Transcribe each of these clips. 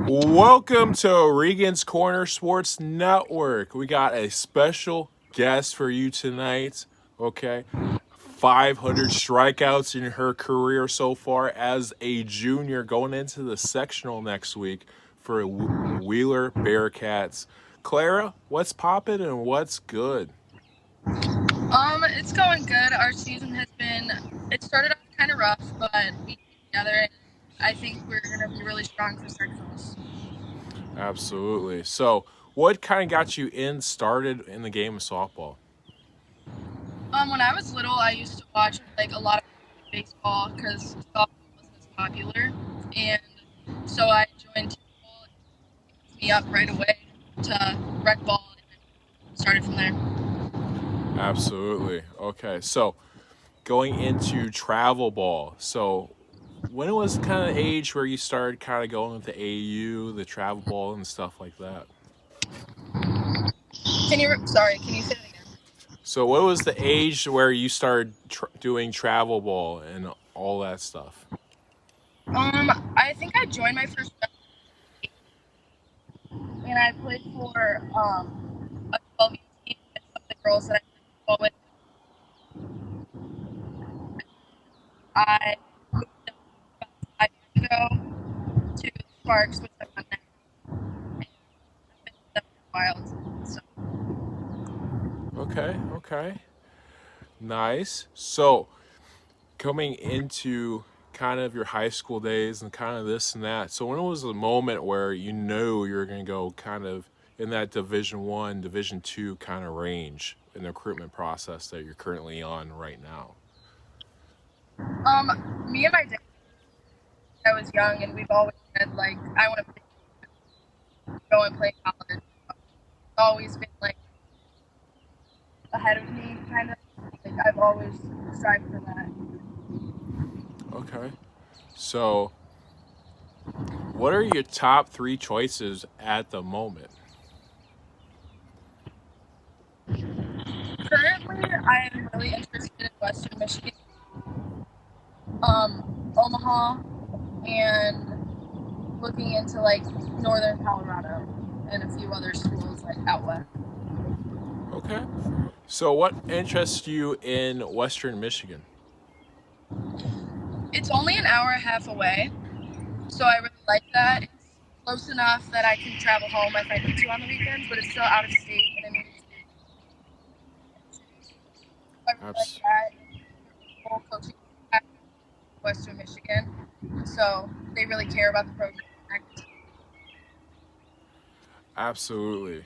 Welcome to Regan's Corner Sports Network. We got a special guest for you tonight. Okay. 500 strikeouts in her career so far as a junior, going into the sectional next week for Wheeler Bearcats. Clara, what's poppin' and what's good? It's going good. Our season it started off kind of rough, but we came together, and I think we're going to be really strong for sectionals. Absolutely. So, what kind of got you started in the game of softball? When I was little, I used to watch like a lot of baseball because softball wasn't as popular, and so I joined t-ball and it picked me up right away to rec ball and started from there. Absolutely. Okay. So, going into travel ball. So, when was kind of the age where you started kind of going with the AU, the travel ball, and stuff like that? Can you say that again? So, what was the age where you started doing travel ball and all that stuff? I think I joined my first and I played for a 12U team with some of the girls that I played football with. I moved about 5 years ago to the Sparks, which I'm on now, and I've been with them for a while. So, Okay. Nice. So, coming into kind of your high school days and kind of this and that. So, when was the moment where you knew you were going to go kind of in that Division One, Division Two kind of range in the recruitment process that you're currently on right now? me and my dad, I was young, and we've always said like I want to go and play college. It's always been like ahead of me, kind of. Like I've always strived for that. Okay. So, what are your top three choices at the moment? Currently, I am really interested in Western Michigan, Omaha, and looking into like Northern Colorado and a few other schools like out west. Okay. So, what interests you in Western Michigan? It's only an hour and a half away, so I really like that. It's close enough that I can travel home if I need to on the weekends, but it's still out of state and it needs to be. I really like Abs- that. The whole coaching staff in Western Michigan, so they really care about the program. Absolutely.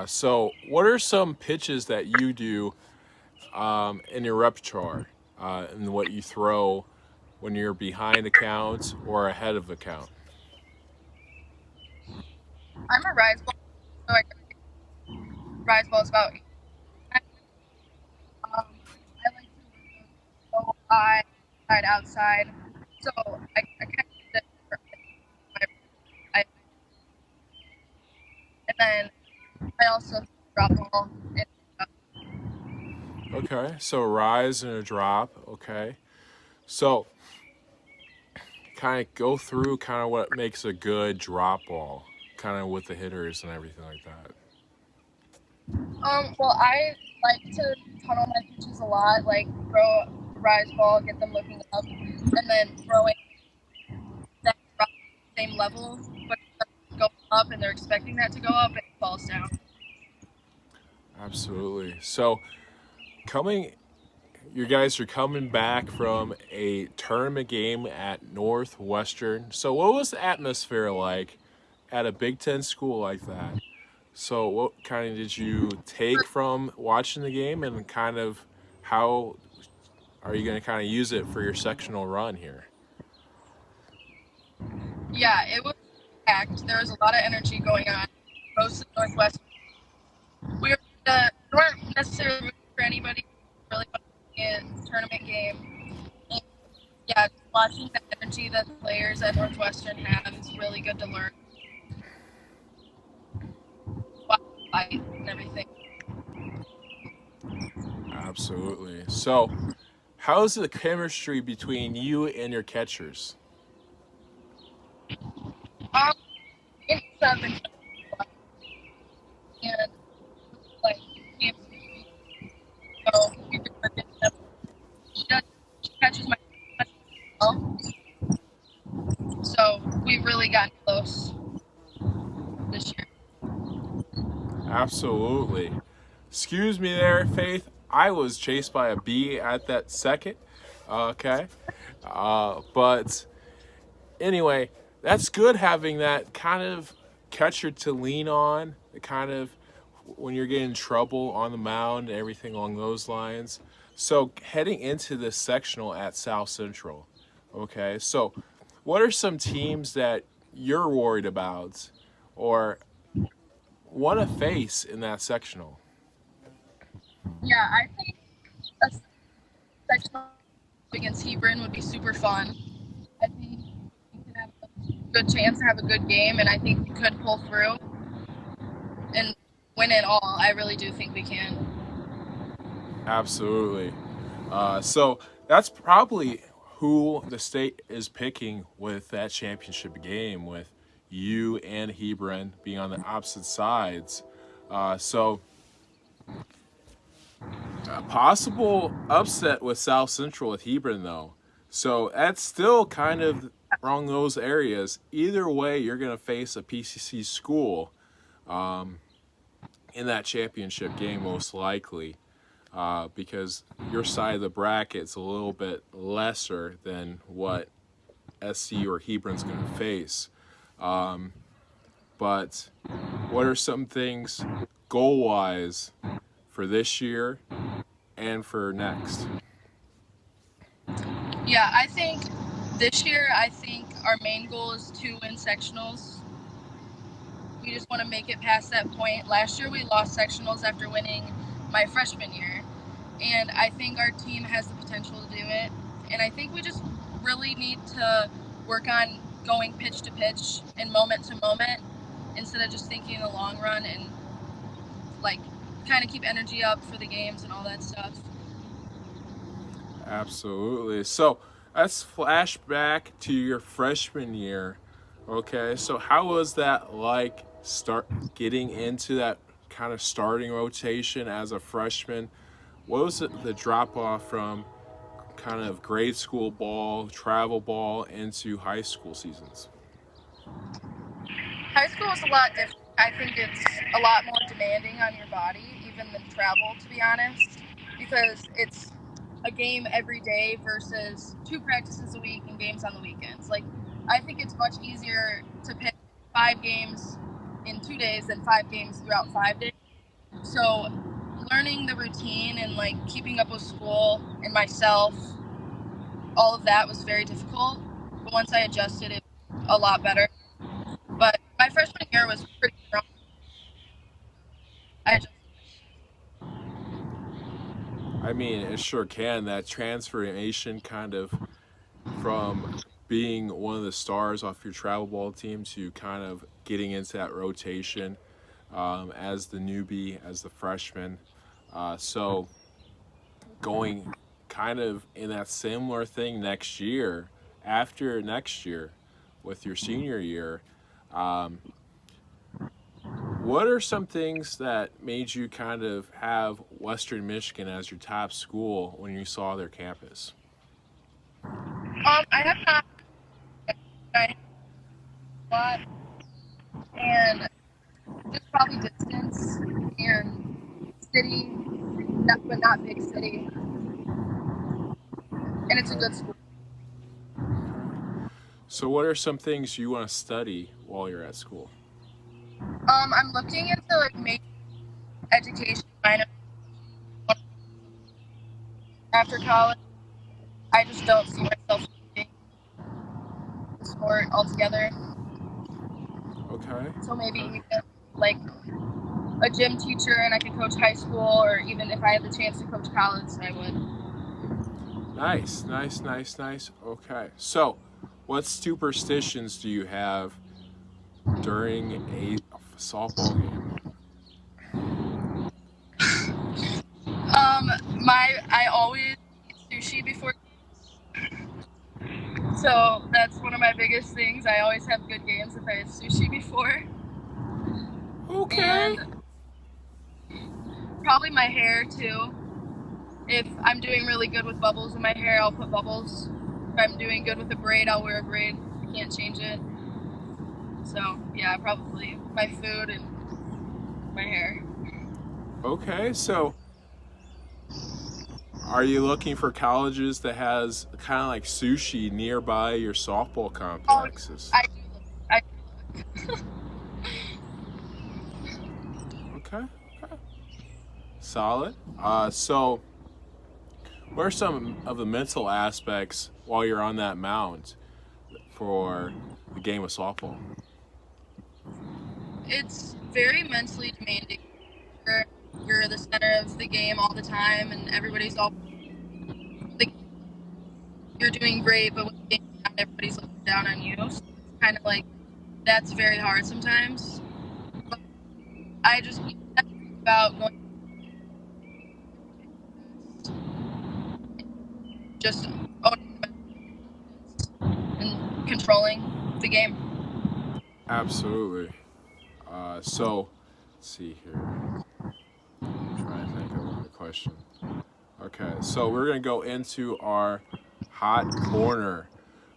So, what are some pitches that you do in your repertoire and what you throw when you're behind a count or ahead of a count? I'm a rise ball, so I rise balls about 8 times. I like to work those go high, inside, outside. So I kind of use it for I, and then I also drop ball. And, Okay. So, rise and a drop. Okay. So, kind of go through kind of what makes a good drop ball, kind of with the hitters and everything like that. well, I like to tunnel my pitches a lot, like throw a rise ball, get them looking up, and then throwing that drop at the same level, but it go up, and they're expecting that to go up, and it falls down. Absolutely. So, coming you guys are coming back from a tournament game at Northwestern. So, what was the atmosphere like at a Big Ten school like that? So, what kind of did you take from watching the game, and kind of how are you going to kind of use it for your sectional run here? Yeah, it was packed. There was a lot of energy going on. Most of Northwest, we weren't necessarily rooting for anybody. Really wanted a tournament game. And yeah, just watching the energy that the players at Northwestern have is really good to learn. Watch the fight and everything. Absolutely. So, how's the chemistry between you and your catchers? Um, games have been and like games this week, so we've been working them. She catches my well, so we've really gotten close this year. Absolutely. Excuse me there, Faith. I was chased by a bee at that second. Okay. But anyway, that's good having that kind of catcher to lean on, the kind of when you're getting in trouble on the mound and everything along those lines. So heading into this sectional at South Central, okay. So what are some teams that you're worried about or want to face in that sectional? Yeah, I think a sectional against Hebron would be super fun. I think we could have a good chance to have a good game, and I think we could pull through and win it all. I really do think we can. Absolutely. So that's probably who the state is picking with that championship game, with you and Hebron being on the opposite sides. So a possible upset with South Central with Hebron, though. So that's still kind of wrong those areas. Either way, you're going to face a PCC school in that championship game, most likely. Because your side of the bracket's a little bit lesser than what SC or Hebron's going to face. But what are some things goal-wise for this year and for next? Yeah, I think this year, I think our main goal is to win sectionals. We just want to make it past that point. Last year, we lost sectionals after winning my freshman year, and I think our team has the potential to do it. And I think we just really need to work on going pitch to pitch and moment to moment instead of just thinking in the long run and like kind of keep energy up for the games and all that stuff. Absolutely. So let's flash back to your freshman year. Okay, so how was that like start getting into that kind of starting rotation as a freshman? What was the drop off from kind of grade school ball, travel ball into high school seasons? High school is a lot different. I think it's a lot more demanding on your body, even than travel, to be honest, because it's a game every day versus 2 practices a week and games on the weekends. Like, I think it's much easier to pick 5 games in 2 days than 5 games throughout 5 days. So, learning the routine and like keeping up with school and myself, all of that was very difficult. But once I adjusted, it was a lot better. But my freshman year was pretty strong. I adjusted. I mean, it sure can. That transformation kind of from being one of the stars off your travel ball team to kind of getting into that rotation as the newbie, as the freshman. So going kind of in that similar thing next year, after next year, with your senior year. What are some things that made you kind of have Western Michigan as your top school when you saw their campus? I have not. I have a lot, and just probably distance and city, but not big city. And it's a good school. So, what are some things you want to study while you're at school? I'm looking into like major education, minor after college. I just don't see myself leaving the sport altogether. Okay. So maybe even like a gym teacher, and I could coach high school, or even if I had the chance to coach college, I would. Nice, nice, nice, nice. Okay. So, what superstitions do you have during a softball game? I always eat sushi before games, so that's one of my biggest things. I always have good games if I had sushi before. Okay. And probably my hair too. If I'm doing really good with bubbles in my hair, I'll put bubbles. If I'm doing good with a braid, I'll wear a braid. I can't change it. So yeah, probably my food and my hair. Okay, so are you looking for colleges that has kind of like sushi nearby your softball Oh, complexes? I do look. I do look. Okay, okay. Solid. So what are some of the mental aspects while you're on that mound for the game of softball? It's very mentally demanding. You're the center of the game all the time, and everybody's all. You're doing great, but when the game's down, everybody's looking down on you. So it's kind of like that's very hard sometimes. But I just about going just owning the and controlling the game. Absolutely. So, let's see here. I'm trying to think of a question. Okay, so we're gonna go into our hot corner.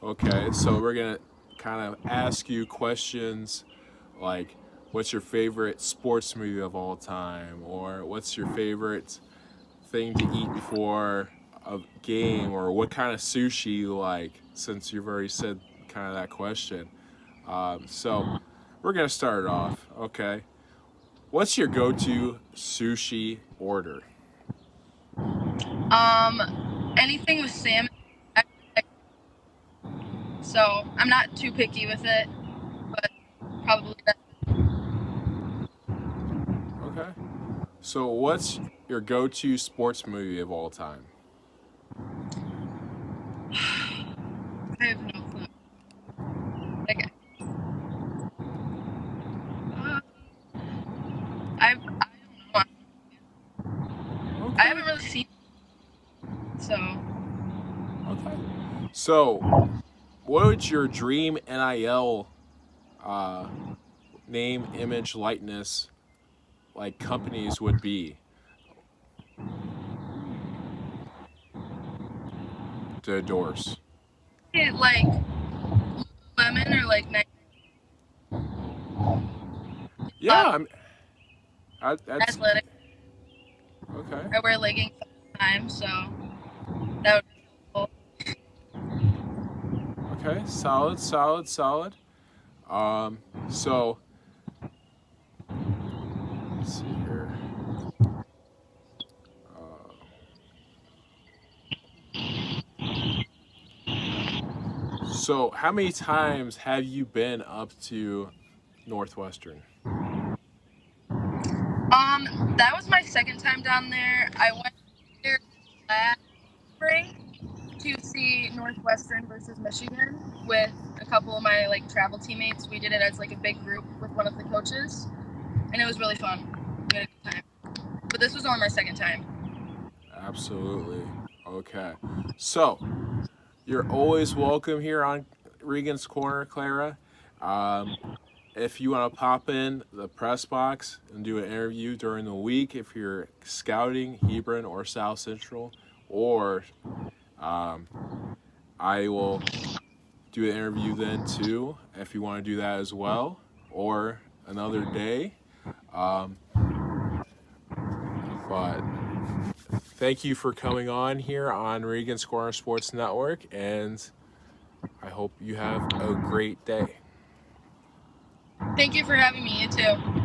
Okay, so we're gonna kind of ask you questions like, what's your favorite sports movie of all time, or what's your favorite thing to eat before a game, or what kind of sushi you like, since you've already said kind of that question. So we're gonna start it off. Okay, what's your go-to sushi order? Anything with salmon. So I'm not too picky with it, but probably that. Okay. So, what's your go-to sports movie of all time? I have no clue. Okay. I don't know. I Okay. haven't really seen it, so Okay. So, what would your dream NIL uh, name, image, likeness like companies would be to endorse? like lemon or like Yeah, that's athletic. okay. I wear leggings all the time, so that would be helpful. Okay, solid, solid, solid. So let's see here. So, how many times have you been up to Northwestern? That was my second time down there. I went there last spring to see Northwestern versus Michigan with a couple of my like travel teammates. We did it as like a big group with one of the coaches, and it was really fun. We had a good time. But this was only my second time. Absolutely. Okay. So, you're always welcome here on Regan's Corner, Clara. Um, if you want to pop in the press box and do an interview during the week, if you're scouting Hebron or South Central, or I will do an interview then too, if you want to do that as well, or another day. But thank you for coming on here on Regan's Corner Sports Network, and I hope you have a great day. Thank you for having me. You too.